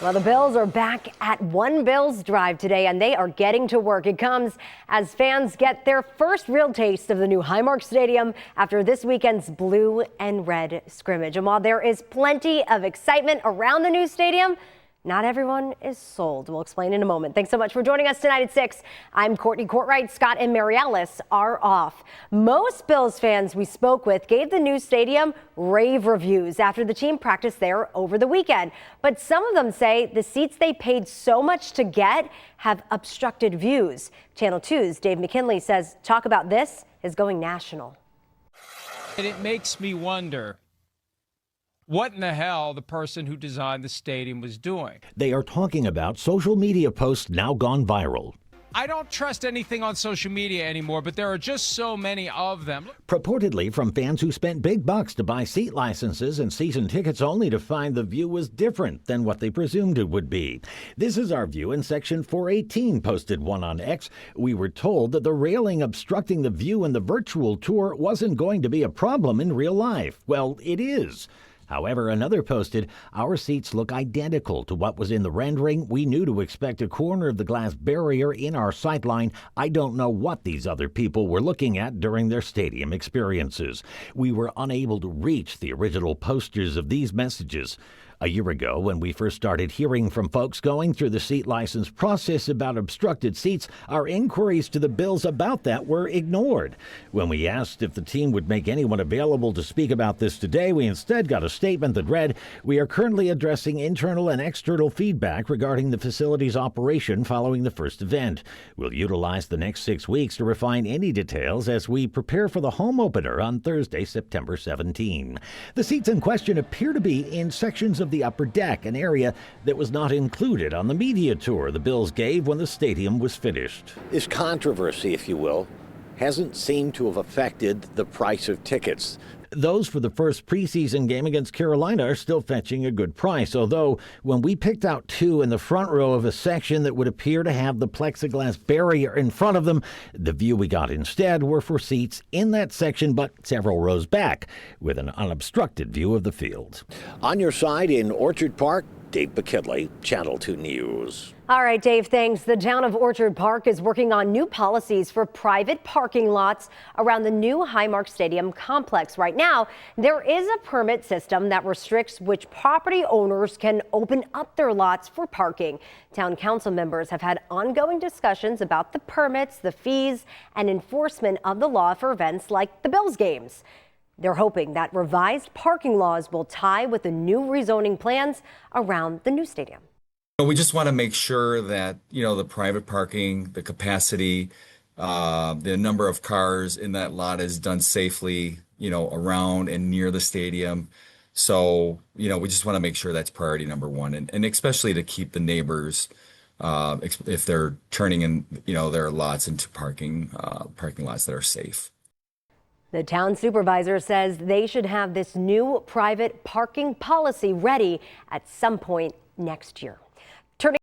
Well, the Bills are back at One Bills Drive today, and they are getting to work. It comes as fans get their first real taste of the new Highmark Stadium after this weekend's blue and red scrimmage. And while there is plenty of excitement around the new stadium, not everyone is sold. We'll explain in a moment. Thanks so much for joining us tonight at 6. I'm Courtney Courtright. Scott and Mary Alice are off. Most Bills fans we spoke with gave the new stadium rave reviews after the team practiced there over the weekend. But some of them say the seats they paid so much to get have obstructed views. Channel 2's Dave McKinley says talk about this is going national. And it makes me wonder what in the hell the person who designed the stadium was doing. They are talking about social media posts now gone viral. I don't trust anything on social media anymore, but there are just so many of them. Purportedly from fans who spent big bucks to buy seat licenses and season tickets only to find the view was different than what they presumed it would be. This is our view in section 418, posted one on X. We were told that the railing obstructing the view in the virtual tour wasn't going to be a problem in real life. Well, it is. However, another posted, our seats look identical to what was in the rendering. We knew to expect a corner of the glass barrier in our sightline. I don't know what these other people were looking at during their stadium experiences. We were unable to reach the original posters of these messages. A year ago, when we first started hearing from folks going through the seat license process about obstructed seats, our inquiries to the Bills about that were ignored. When we asked if the team would make anyone available to speak about this today, we instead got a statement that read, "We are currently addressing internal and external feedback regarding the facility's operation following the first event. We'll utilize the next 6 weeks to refine any details as we prepare for the home opener on Thursday, September 17. The seats in question appear to be in sections of the upper deck, an area that was not included on the media tour the Bills gave when the stadium was finished. This controversy, if you will, hasn't seemed to have affected the price of tickets. Those for the first preseason game against Carolina are still fetching a good price, although when we picked out two in the front row of a section that would appear to have the plexiglass barrier in front of them, the view we got instead were for seats in that section but several rows back, with an unobstructed view of the field. On your side in Orchard Park, Dave McKinley, Channel 2 News. All right, Dave, thanks. The town of Orchard Park is working on new policies for private parking lots around the new Highmark Stadium complex. Right now, there is a permit system that restricts which property owners can open up their lots for parking. Town council members have had ongoing discussions about the permits, the fees, and enforcement of the law for events like the Bills games. They're hoping that revised parking laws will tie with the new rezoning plans around the new stadium. We just want to make sure that, the private parking, the capacity, the number of cars in that lot is done safely, around and near the stadium. So, we just want to make sure that's priority number one, and especially to keep the neighbors, if they're turning in, their lots into parking lots that are safe. The town supervisor says they should have this new private parking policy ready at some point next year.